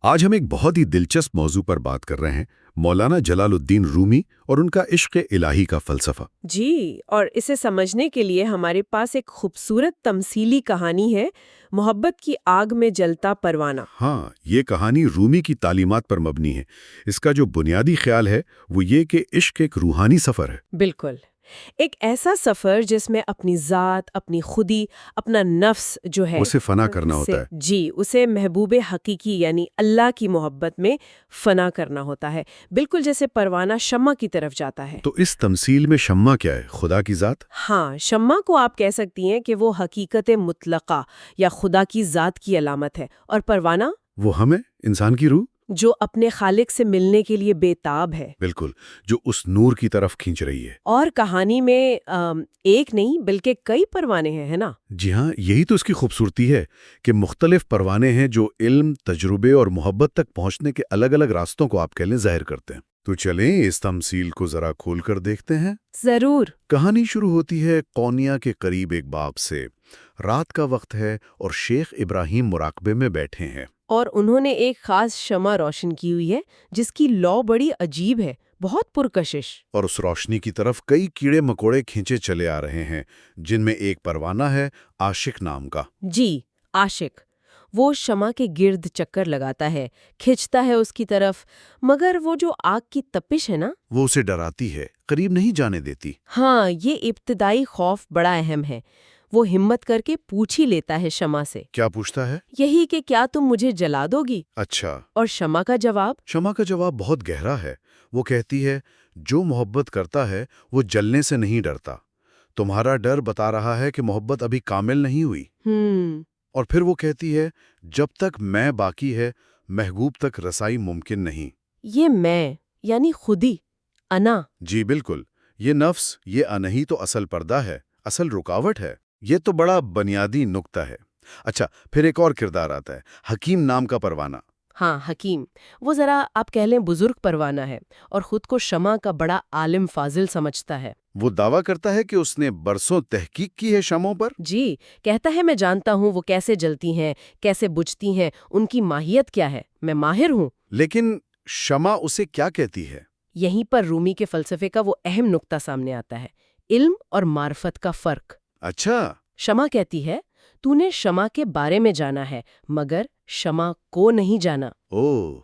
آج ہم ایک بہت ہی دلچسپ موضوع پر بات کر رہے ہیں، مولانا جلال الدین رومی اور ان کا عشق الہی کا فلسفہ۔ جی، اور اسے سمجھنے کے لیے ہمارے پاس ایک خوبصورت تمثیلی کہانی ہے، محبت کی آگ میں جلتا پروانہ۔ ہاں، یہ کہانی رومی کی تعلیمات پر مبنی ہے۔ اس کا جو بنیادی خیال ہے وہ یہ کہ عشق ایک روحانی سفر ہے۔ بالکل، ایک ایسا سفر جس میں اپنی ذات، اپنی خودی، اپنا نفس جو ہے اسے فنا کرنا ہوتا ہے۔ جی، اسے محبوب حقیقی یعنی اللہ کی محبت میں فنا کرنا ہوتا ہے، بالکل جیسے پروانہ شمع کی طرف جاتا ہے۔ تو اس تمثیل میں شمع کیا ہے؟ خدا کی ذات؟ ہاں، شمع کو آپ کہہ سکتی ہیں کہ وہ حقیقت مطلقہ یا خدا کی ذات کی علامت ہے، اور پروانہ وہ ہمیں انسان کی روح جو اپنے خالق سے ملنے کے لیے بے تاب ہے، بالکل، جو اس نور کی طرف کھینچ رہی ہے۔ اور کہانی میں ایک نہیں بلکہ کئی پروانے ہیں، ہے نا؟ جی ہاں، یہی تو اس کی خوبصورتی ہے کہ مختلف پروانے ہیں جو علم، تجربے اور محبت تک پہنچنے کے الگ الگ راستوں کو آپ کہہ لیں ظاہر کرتے ہیں۔ تو چلیں اس تمثیل کو ذرا کھول کر دیکھتے ہیں۔ ضرور۔ کہانی شروع ہوتی ہے قونیا کے قریب ایک باغ سے۔ رات کا وقت ہے اور شیخ ابراہیم مراقبے میں بیٹھے ہیں۔ اور انہوں نے ایک خاص شمع روشن کی ہوئی ہے جس کی لو بڑی عجیب ہے، بہت پرکشش۔ اور اس روشنی کی طرف کئی کیڑے مکوڑے کھینچے چلے آ رہے ہیں، جن میں ایک پروانہ ہے عاشق نام کا۔ جی، عاشق۔ وہ شمع کے گرد چکر لگاتا ہے، کھنچتا ہے اس کی طرف، مگر وہ جو آگ کی تپش ہے نا، وہ اسے ڈراتی ہے، قریب نہیں جانے دیتی۔ ہاں، یہ ابتدائی خوف بڑا اہم ہے۔ وہ ہمت کر کے پوچھ ہی لیتا ہے شمع سے، کیا پوچھتا ہے؟ یہی کہ کیا تم مجھے جلا دو گی؟ اچھا۔ اور شمع کا جواب؟ شمع کا جواب بہت گہرا ہے۔ وہ کہتی ہے، جو محبت کرتا ہے وہ جلنے سے نہیں ڈرتا۔ تمہارا ڈر بتا رہا ہے کہ محبت ابھی کامل نہیں ہوئی۔ اور پھر وہ کہتی ہے، جب تک میں باقی ہے محبوب تک رسائی ممکن نہیں۔ یہ میں یعنی خودی، انا۔ جی بالکل، یہ نفس، یہ انا ہی تو اصل پردہ ہے، اصل رکاوٹ ہے۔ یہ تو بڑا بنیادی نکتہ ہے۔ اچھا، پھر ایک اور کردار آتا ہے، حکیم نام کا پروانہ۔ ہاں، حکیم۔ وہ ذرا آپ کہہ لیں بزرگ پروانہ ہے، اور خود کو شمع کا بڑا عالم فاضل سمجھتا ہے۔ وہ دعویٰ کرتا ہے کہ اس نے برسوں تحقیق کی ہے شمعوں پر۔ جی، کہتا ہے میں جانتا ہوں وہ کیسے جلتی ہیں، کیسے بجھتی ہیں، ان کی ماہیت کیا ہے، میں ماہر ہوں۔ لیکن شمع اسے کیا کہتی ہے؟ یہیں پر رومی کے فلسفے کا وہ اہم نقطہ سامنے آتا ہے، علم اور معرفت کا فرق۔ اچھا۔ شمع کہتی ہے، تو نے شمع کے بارے میں جانا ہے مگر شمع کو نہیں جانا۔ اوہ،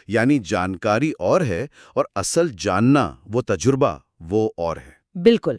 یعنی جانکاری اور ہے اور اصل جاننا، وہ تجربہ، وہ اور ہے۔ بالکل،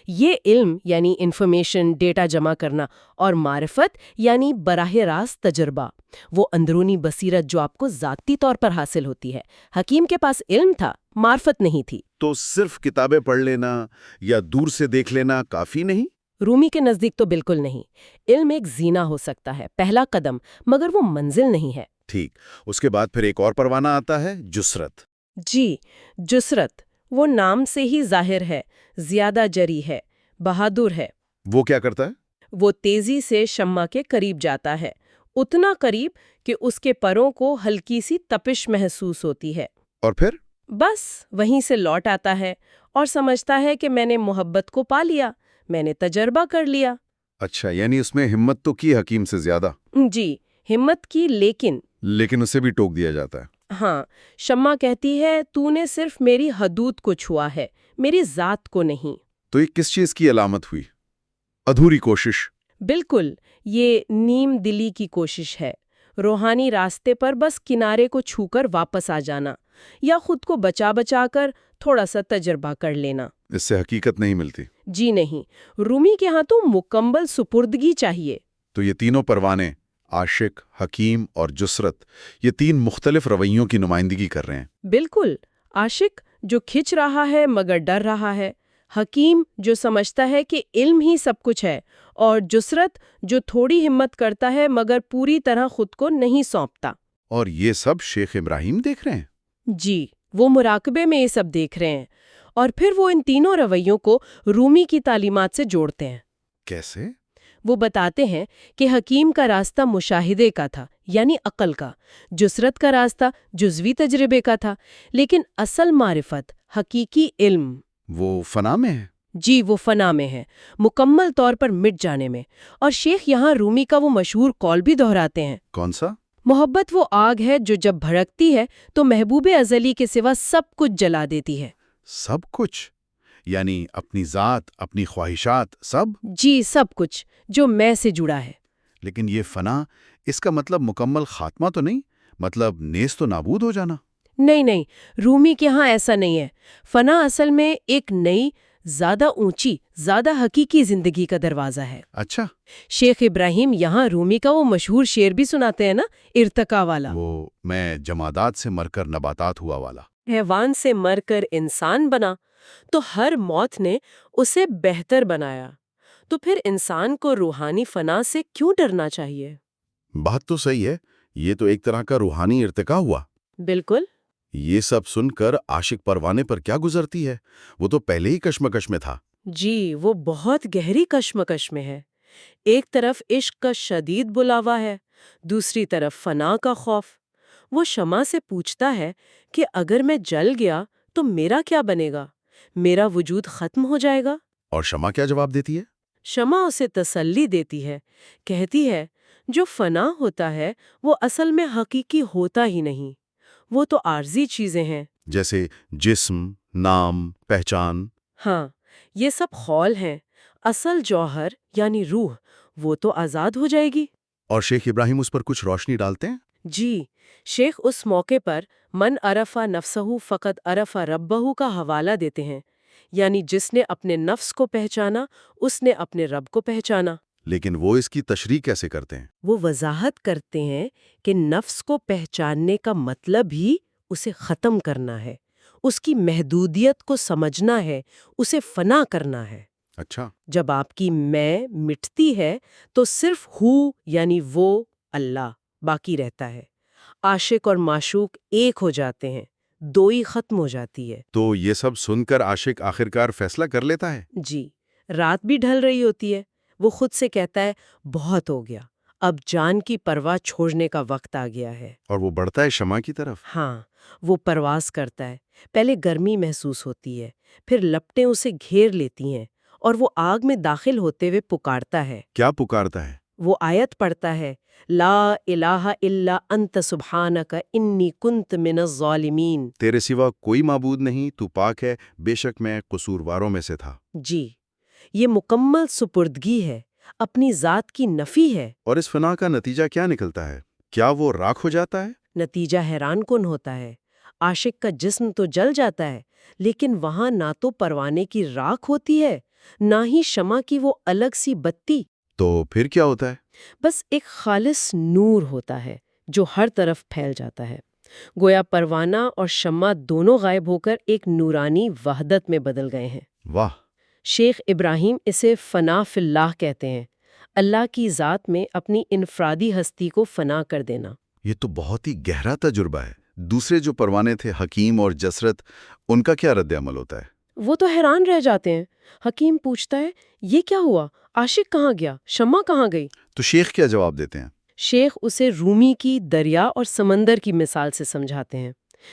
یہ علم یعنی انفارمیشن، ڈیٹا جمع کرنا، اور معرفت یعنی براہ راست تجربہ، وہ اندرونی بصیرت جو آپ کو ذاتی طور پر حاصل ہوتی ہے۔ حکیم کے پاس علم تھا، معرفت نہیں تھی۔ تو صرف کتابیں پڑھ لینا یا دور سے دیکھ لینا کافی نہیں؟ رومی کے نزدیک تو بالکل نہیں۔ علم ایک زینہ ہو سکتا ہے، پہلا قدم، مگر وہ منزل نہیں ہے۔ ٹھیک، اس کے بعد پھر ایک اور پروانہ آتا ہے، جسرت۔ جی، جسرت، وہ نام سے ہی ظاہر ہے، زیادہ جری ہے، بہادر ہے۔ وہ کیا کرتا ہے؟ وہ تیزی سے شمع کے قریب جاتا ہے، اتنا قریب کہ اس کے پروں کو ہلکی سی تپش محسوس ہوتی ہے۔ اور پھر؟ بس وہیں سے لوٹ آتا ہے اور سمجھتا ہے کہ میں نے محبت کو پا لیا، میں نے تجربہ کر لیا۔ اچھا، یعنی اس میں ہمت تو کی حکیم سے زیادہ۔ جی، ہمت کی، لیکن اسے بھی ٹوک دیا جاتا ہے۔ ہاں، شمع کہتی ہے، تو نے صرف میری حدود کو چھوا ہے، میری ذات کو نہیں۔ تو یہ کس چیز کی علامت ہوئی؟ ادھوری کوشش۔ بالکل، یہ نیم دلی کی کوشش ہے، روحانی راستے پر بس کنارے کو چھو کر واپس آ جانا، یا خود کو بچا بچا کر تھوڑا سا تجربہ کر لینا۔ اس سے حقیقت نہیں ملتی۔ جی نہیں، رومی کے ہاں تو مکمل سپردگی چاہیے۔ تو یہ تینوں پروانے، عاشق، حکیم اور جسرت، یہ تین مختلف رویوں کی نمائندگی کر رہے ہیں۔ بالکل، عاشق جو کھنچ رہا ہے مگر ڈر رہا ہے، حکیم جو سمجھتا ہے کہ علم ہی سب کچھ ہے، اور جسرت جو تھوڑی ہمت کرتا ہے مگر پوری طرح خود کو نہیں سونپتا۔ اور یہ سب شیخ ابراہیم دیکھ رہے ہیں؟ جی، وہ مراقبے میں یہ سب دیکھ رہے ہیں، اور پھر وہ ان تینوں رویوں کو رومی کی تعلیمات سے جوڑتے ہیں۔ کیسے؟ وہ بتاتے ہیں کہ حکیم کا راستہ مشاہدے کا تھا، یعنی عقل کا، جسرت کا راستہ جزوی تجربے کا تھا، لیکن اصل معرفت، حقیقی علم، وہ فنا میں ہے۔ جی، وہ فنا میں ہے، مکمل طور پر مٹ جانے میں۔ اور شیخ یہاں رومی کا وہ مشہور قول بھی دہراتے ہیں، کون سا؟ محبت وہ آگ ہے جو جب بھڑکتی ہے تو محبوب ازلی کے سوا سب کچھ جلا دیتی ہے۔ سب کچھ؟ یعنی اپنی ذات، اپنی خواہشات، سب؟ جی، سب کچھ جو میں سے جڑا ہے۔ لیکن یہ فنا، اس کا مطلب مکمل خاتمہ تو نہیں؟ مطلب نیز تو نابود ہو جانا؟ نہیں نہیں، رومی کے ہاں ایسا نہیں ہے۔ فنا اصل میں ایک نئی، زیادہ اونچی، زیادہ حقیقی زندگی کا دروازہ ہے۔ اچھا، شیخ ابراہیم یہاں رومی کا وہ مشہور شعر بھی سناتے ہیں نا، ارتقا والا، وہ میں جمادات سے مر کر نباتات ہوا والا۔ حیوان سے مر کر انسان بنا تو ہر موت نے اسے بہتر بنایا۔ تو پھر انسان کو روحانی فنا سے کیوں ڈرنا چاہیے؟ بات تو صحیح ہے، یہ تو ایک طرح کا روحانی ارتقا ہوا۔ بالکل۔ یہ سب سن کر عاشق پروانے پر کیا گزرتی ہے؟ وہ تو پہلے ہی کشمکش میں تھا۔ جی، وہ بہت گہری کشمکش میں ہے۔ ایک طرف عشق کا شدید بلاوا ہے، دوسری طرف فنا کا خوف۔ وہ شمع سے پوچھتا ہے کہ اگر میں جل گیا تو میرا کیا بنے گا؟ میرا وجود ختم ہو جائے گا؟ اور شمع کیا جواب دیتی ہے؟ شمع اسے تسلی دیتی ہے، کہتی ہے جو فنا ہوتا ہے وہ اصل میں حقیقی ہوتا ہی نہیں، وہ تو عارضی چیزیں ہیں۔ جیسے جسم، نام، پہچان۔ ہاں، یہ سب خول ہیں، اصل جوہر یعنی روح وہ تو آزاد ہو جائے گی۔ اور شیخ ابراہیم اس پر کچھ روشنی ڈالتے ہیں؟ جی، شیخ اس موقع پر من عرفہ نفسہ فقط عرفہ ربہ کا حوالہ دیتے ہیں، یعنی جس نے اپنے نفس کو پہچانا اس نے اپنے رب کو پہچانا۔ لیکن وہ اس کی تشریح کیسے کرتے ہیں؟ وہ وضاحت کرتے ہیں کہ نفس کو پہچاننے کا مطلب ہی اسے ختم کرنا ہے، اس کی محدودیت کو سمجھنا ہے، اسے فنا کرنا ہے۔ اچھا، جب آپ کی میں مٹتی ہے تو صرف ہو یعنی وہ اللہ باقی رہتا ہے۔ عاشق اور معشوق ایک ہو جاتے ہیں، دوئی ختم ہو جاتی ہے۔ تو یہ سب سن کر عاشق آخرکار فیصلہ کر لیتا ہے؟ جی، رات بھی ڈھل رہی ہوتی ہے، وہ خود سے کہتا ہے بہت ہو گیا، اب جان کی پرواہ چھوڑنے کا وقت آ گیا ہے۔ اور وہ بڑھتا ہے شمع کی طرف۔ ہاں، وہ پرواز کرتا ہے، پہلے گرمی محسوس ہوتی ہے، پھر لپٹیں اسے گھیر لیتی ہیں، اور وہ آگ میں داخل ہوتے ہوئے پکارتا ہے۔ کیا پکارتا ہے؟ وہ آیت پڑھتا ہے، لا الہ الا انت سبحانک انی کنت من الظالمین۔ تیرے سوا کوئی معبود نہیں، تو پاک ہے، بے شک میں قصورواروں میں سے تھا۔ جی، یہ مکمل سپردگی ہے، اپنی ذات کی نفی ہے۔ اور اس فنا کا نتیجہ کیا نکلتا ہے؟ کیا وہ راکھ ہو جاتا ہے؟ نتیجہ حیران کن ہوتا ہے۔ عاشق کا جسم تو جل جاتا ہے، لیکن وہاں نہ تو پروانے کی راکھ ہوتی ہے، نہ ہی شمع کی وہ الگ سی بتی۔ تو پھر کیا ہوتا ہے؟ بس ایک خالص نور ہوتا ہے جو ہر طرف پھیل جاتا ہے۔ گویا پروانہ اور شمع دونوں غائب ہو کر ایک نورانی وحدت میں بدل گئے ہیں۔ واہ! شیخ ابراہیم اسے فنا فی اللہ کہتے ہیں، اللہ کی ذات میں اپنی انفرادی ہستی کو فنا کر دینا۔ یہ تو بہت ہی گہرا تجربہ ہے۔ دوسرے جو پروانے تھے، حکیم اور جسرت، ان کا کیا رد عمل ہوتا ہے؟ وہ تو حیران رہ جاتے ہیں۔ حکیم پوچھتا ہے یہ کیا ہوا؟ عاشق کہاں گیا؟ شمع کہاں گئی؟ تو شیخ کیا جواب دیتے ہیں؟ شیخ اسے رومی کی دریا اور سمندر کی مثال سے سمجھاتے ہیں۔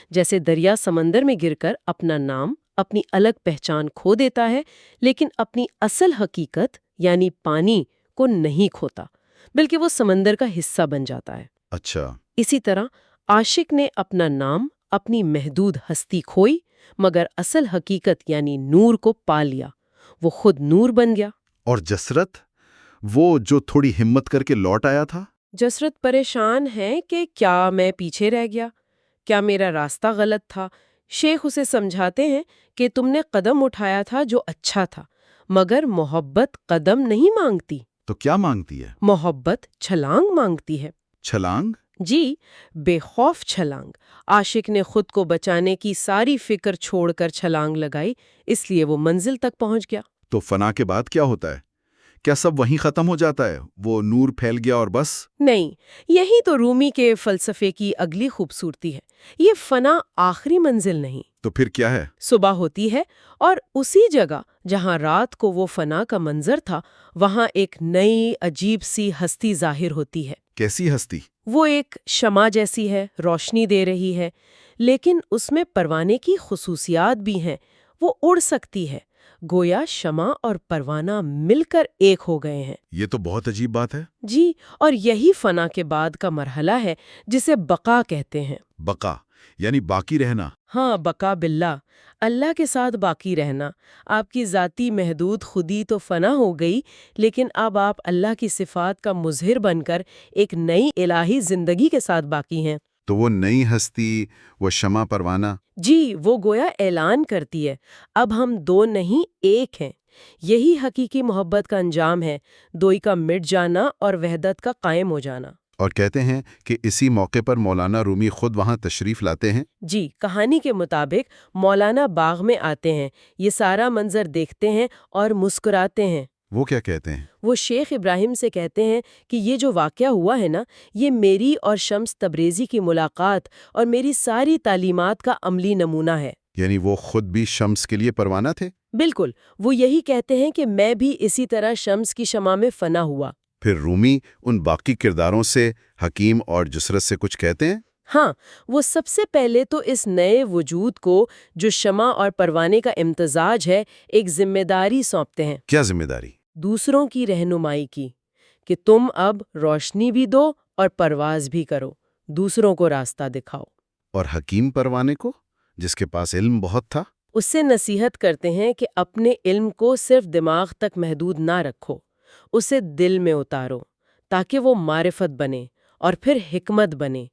جیسے دریا سمندر میں گر کر اپنا نام، اپنی الگ پہچان کھو دیتا ہے، لیکن اپنی اصل حقیقت یعنی پانی کو نہیں کھوتا، بلکہ وہ سمندر کا حصہ بن جاتا ہے۔ اچھا، اسی طرح عاشق نے اپنا نام، اپنی محدود ہستی کھوئی، مگر اصل حقیقت یعنی نور کو پا لیا، وہ خود نور بن گیا۔ اور جسرت، وہ جو تھوڑی ہمت کر کے لوٹ آیا تھا؟ جسرت پریشان ہے کہ کیا میں پیچھے رہ گیا؟ کیا میرا راستہ غلط تھا؟ شیخ اسے سمجھاتے ہیں کہ تم نے قدم اٹھایا تھا جو اچھا تھا، مگر محبت قدم نہیں مانگتی۔ تو کیا مانگتی ہے؟ محبت چھلانگ مانگتی ہے۔ چھلانگ؟ جی، بے خوف چھلانگ۔ عاشق نے خود کو بچانے کی ساری فکر چھوڑ کر چھلانگ لگائی، اس لیے وہ منزل تک پہنچ گیا۔ تو فنا کے بعد کیا ہوتا ہے؟ کیا سب وہیں ختم ہو جاتا ہے؟ وہ نور پھیل گیا اور بس؟ نہیں، یہی تو رومی کے فلسفے کی اگلی خوبصورتی ہے۔ یہ فنا آخری منزل نہیں۔ تو پھر کیا ہے؟ صبح ہوتی ہے، اور اسی جگہ جہاں رات کو وہ فنا کا منظر تھا، وہاں ایک نئی عجیب سی ہستی ظاہر ہوتی ہے۔ کیسی ہستی؟ وہ ایک شمع جیسی ہے، روشنی دے رہی ہے، لیکن اس میں پروانے کی خصوصیات بھی ہیں۔ وہ اڑ سکتی ہے، گویا شمع اور پروانہ مل کر ایک ہو گئے ہیں۔ یہ تو بہت عجیب بات ہے۔ جی، اور یہی فنا کے بعد کا مرحلہ ہے جسے بقا کہتے ہیں۔ بقا یعنی باقی رہنا۔ ہاں، بقا باللہ، اللہ کے ساتھ باقی رہنا۔ آپ کی ذاتی محدود خودی تو فنا ہو گئی، لیکن اب آپ اللہ کی صفات کا مظہر بن کر ایک نئی الہی زندگی کے ساتھ باقی ہیں۔ تو وہ نئی ہستی، وہ شمع پروانہ، جی، وہ گویا اعلان کرتی ہے، اب ہم دو نہیں ایک ہیں۔ یہی حقیقی محبت کا انجام ہے، دوئی کا مٹ جانا اور وحدت کا قائم ہو جانا۔ اور کہتے ہیں کہ اسی موقع پر مولانا رومی خود وہاں تشریف لاتے ہیں۔ جی، کہانی کے مطابق مولانا باغ میں آتے ہیں، یہ سارا منظر دیکھتے ہیں اور مسکراتے ہیں۔ وہ کیا کہتے ہیں؟ وہ شیخ ابراہیم سے کہتے ہیں کہ یہ جو واقعہ ہوا ہے نا، یہ میری اور شمس تبریزی کی ملاقات اور میری ساری تعلیمات کا عملی نمونہ ہے۔ یعنی وہ خود بھی شمس کے لیے پروانہ تھے؟ بالکل، وہ یہی کہتے ہیں کہ میں بھی اسی طرح شمس کی شمع میں فنا ہوا۔ پھر رومی ان باقی کرداروں سے، حکیم اور جسرت سے کچھ کہتے ہیں؟ ہاں، وہ سب سے پہلے تو اس نئے وجود کو جو شمع اور پروانے کا امتزاج ہے، ایک ذمہ داری سونپتے ہیں۔ کیا ذمہ داری؟ دوسروں کی رہنمائی کی، کہ تم اب روشنی بھی دو اور پرواز بھی کرو، دوسروں کو راستہ دکھاؤ۔ اور حکیم پروانے کو، جس کے پاس علم بہت تھا؟ اس سے نصیحت کرتے ہیں کہ اپنے علم کو صرف دماغ تک محدود نہ رکھو، اسے دل میں اتارو تاکہ وہ معرفت بنے اور پھر حکمت بنے۔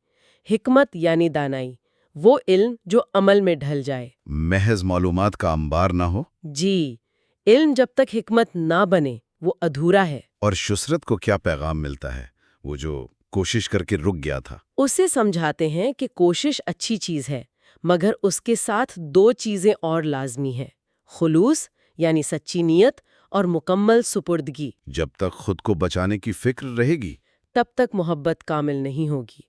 حکمت یعنی دانائی، وہ علم جو عمل میں ڈھل جائے، محض معلومات کا انبار نہ ہو۔ جی، علم جب تک حکمت نہ بنے وہ ادھورا ہے۔ اور شسرت کو کیا پیغام ملتا ہے، وہ جو کوشش کر کے رک گیا تھا؟ اسے سمجھاتے ہیں کہ کوشش اچھی چیز ہے، مگر اس کے ساتھ دو چیزیں اور لازمی ہیں: خلوص یعنی سچی نیت اور مکمل سپردگی۔ جب تک خود کو بچانے کی فکر رہے گی تب تک محبت کامل نہیں ہوگی۔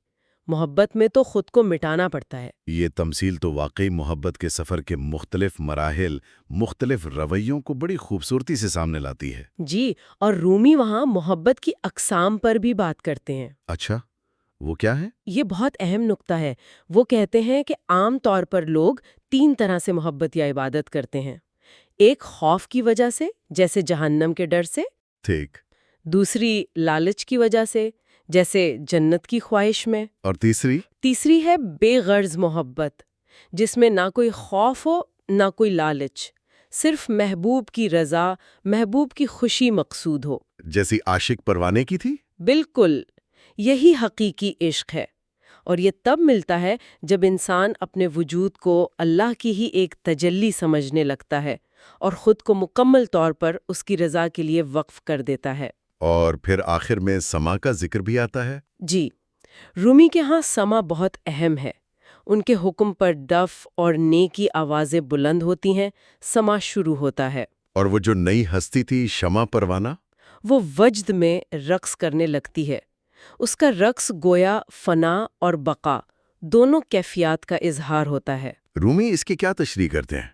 محبت میں تو خود کو مٹانا پڑتا ہے۔ یہ تمثیل تو واقعی محبت کے سفر کے مختلف مراحل، مختلف رویوں کو بڑی خوبصورتی سے سامنے لاتی ہے۔ جی، اور رومی وہاں محبت کی اقسام پر بھی بات کرتے ہیں۔ اچھا، وہ کیا ہے؟ یہ بہت اہم نکتہ ہے۔ وہ کہتے ہیں کہ عام طور پر لوگ تین طرح سے محبت یا عبادت کرتے ہیں: ایک خوف کی وجہ سے، جیسے جہنم کے ڈر سے، ٹھیک۔ دوسری لالچ کی وجہ سے، جیسے جنت کی خواہش میں، اور تیسری ہے بے غرض محبت، جس میں نہ کوئی خوف ہو نہ کوئی لالچ، صرف محبوب کی رضا، محبوب کی خوشی مقصود ہو۔ جیسی عاشق پروانے کی تھی؟ بالکل، یہی حقیقی عشق ہے، اور یہ تب ملتا ہے جب انسان اپنے وجود کو اللہ کی ہی ایک تجلی سمجھنے لگتا ہے اور خود کو مکمل طور پر اس کی رضا کے لیے وقف کر دیتا ہے۔ اور پھر آخر میں سما کا ذکر بھی آتا ہے۔ جی، رومی کے ہاں سما بہت اہم ہے۔ ان کے حکم پر ڈف اور نے کی آوازیں بلند ہوتی ہیں، سما شروع ہوتا ہے۔ اور وہ جو نئی ہستی تھی شمع پروانہ، وہ وجد میں رقص کرنے لگتی ہے۔ اس کا رقص گویا فنا اور بقا دونوں کیفیات کا اظہار ہوتا ہے۔ رومی اس کی کیا تشریح کرتے ہیں؟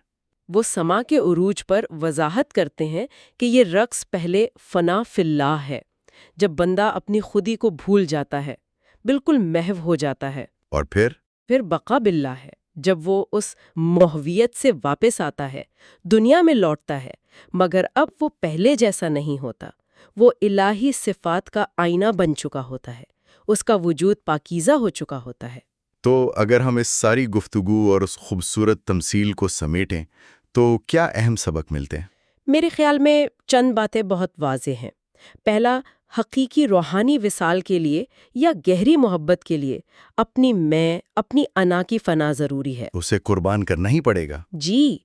وہ سما کے عروج پر وضاحت کرتے ہیں کہ یہ رقص پہلے فنا فی اللہ ہے، جب بندہ اپنی خودی کو بھول جاتا ہے، بالکل محو ہو جاتا ہے۔ اور پھر بقا باللہ ہے، جب وہ اس محویت سے واپس آتا ہے، دنیا میں لوٹتا ہے، مگر اب وہ پہلے جیسا نہیں ہوتا۔ وہ الہی صفات کا آئینہ بن چکا ہوتا ہے، اس کا وجود پاکیزہ ہو چکا ہوتا ہے۔ تو اگر ہم اس ساری گفتگو اور اس خوبصورت تمثیل کو سمیٹیں تو کیا اہم سبق ملتے ہیں؟ میرے خیال میں چند باتیں بہت واضح ہیں۔ پہلا، حقیقی روحانی وصال کے لیے یا گہری محبت کے لیے اپنی انا کی فنا ضروری ہے، اسے قربان کرنا ہی پڑے گا۔ جی۔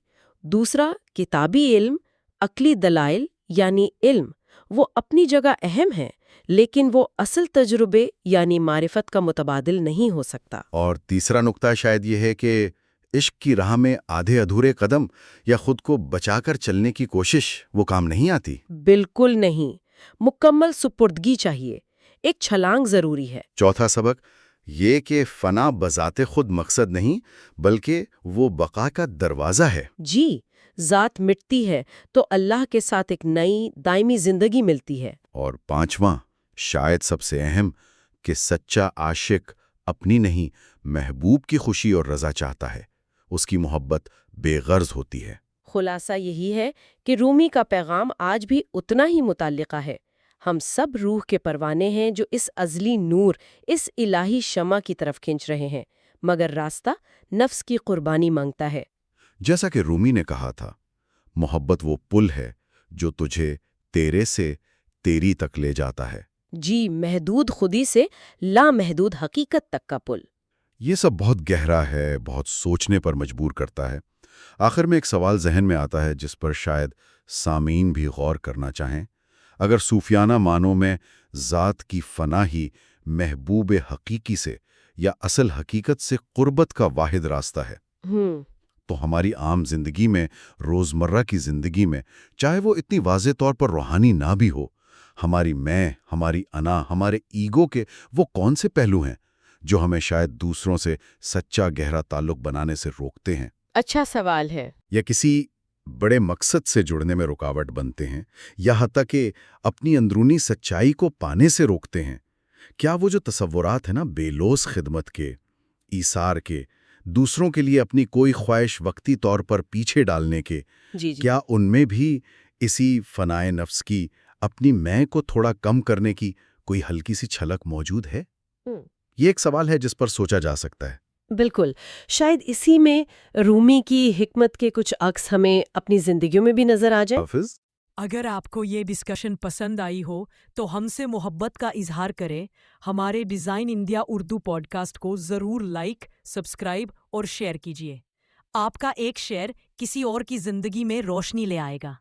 دوسرا، کتابی علم، عقلی دلائل یعنی علم، وہ اپنی جگہ اہم ہے، لیکن وہ اصل تجربے یعنی معرفت کا متبادل نہیں ہو سکتا۔ اور تیسرا نقطہ شاید یہ ہے کہ عشق کی راہ میں آدھے ادھورے قدم یا خود کو بچا کر چلنے کی کوشش وہ کام نہیں آتی۔ بالکل نہیں، مکمل سپردگی چاہیے، ایک چھلانگ ضروری ہے۔ چوتھا سبق یہ کہ فنا بذات خود مقصد نہیں بلکہ وہ بقا کا دروازہ ہے۔ جی، ذات مٹتی ہے تو اللہ کے ساتھ ایک نئی دائمی زندگی ملتی ہے۔ اور پانچواں، شاید سب سے اہم، کہ سچا عاشق اپنی نہیں محبوب کی خوشی اور رضا چاہتا ہے، اس کی محبت بے غرض ہوتی ہے۔ خلاصہ یہی ہے کہ رومی کا پیغام آج بھی اتنا ہی متعلقہ ہے۔ ہم سب روح کے پروانے ہیں جو اس ازلی نور، اس الہی شمع کی طرف کھنچ رہے ہیں، مگر راستہ نفس کی قربانی مانگتا ہے۔ جیسا کہ رومی نے کہا تھا، محبت وہ پل ہے جو تجھے تیرے سے تیری تک لے جاتا ہے۔ جی، محدود خودی سے لامحدود حقیقت تک کا پل۔ یہ سب بہت گہرا ہے، بہت سوچنے پر مجبور کرتا ہے۔ آخر میں ایک سوال ذہن میں آتا ہے جس پر شاید سامعین بھی غور کرنا چاہیں۔ اگر صوفیانہ معنوں میں ذات کی فنا ہی محبوب حقیقی سے یا اصل حقیقت سے قربت کا واحد راستہ ہے، تو ہماری عام زندگی میں، روزمرہ کی زندگی میں، چاہے وہ اتنی واضح طور پر روحانی نہ بھی ہو، ہماری میں، ہماری انا، ہمارے ایگو کے وہ کون سے پہلو ہیں جو ہمیں شاید دوسروں سے سچا گہرا تعلق بنانے سے روکتے ہیں؟ اچھا سوال ہے۔ یا کسی بڑے مقصد سے جڑنے میں رکاوٹ بنتے ہیں، یا حتیٰ کہ اپنی اندرونی سچائی کو پانے سے روکتے ہیں؟ کیا وہ جو تصورات ہیں نا بے لوث خدمت کے، ایثار کے، دوسروں کے لیے اپنی کوئی خواہش وقتی طور پر پیچھے ڈالنے کے، کیا ان میں بھی اسی فنائے نفس کی، اپنی میں کو تھوڑا کم کرنے کی کوئی ہلکی سی چھلک موجود ہے؟ یہ ایک سوال ہے جس پر سوچا جا سکتا ہے۔ بالکل، شاید اسی میں رومی کی حکمت کے کچھ عکس ہمیں اپنی زندگیوں میں بھی نظر آ جائیں۔ حافظ، اگر آپ کو یہ ڈسکشن پسند آئی ہو تو ہم سے محبت کا اظہار کریں۔ ہمارے design India Urdu podcast کو ضرور لائک، سبسکرائب اور شیئر کیجیے۔ آپ کا ایک شیئر کسی اور کی زندگی میں روشنی لے آئے گا۔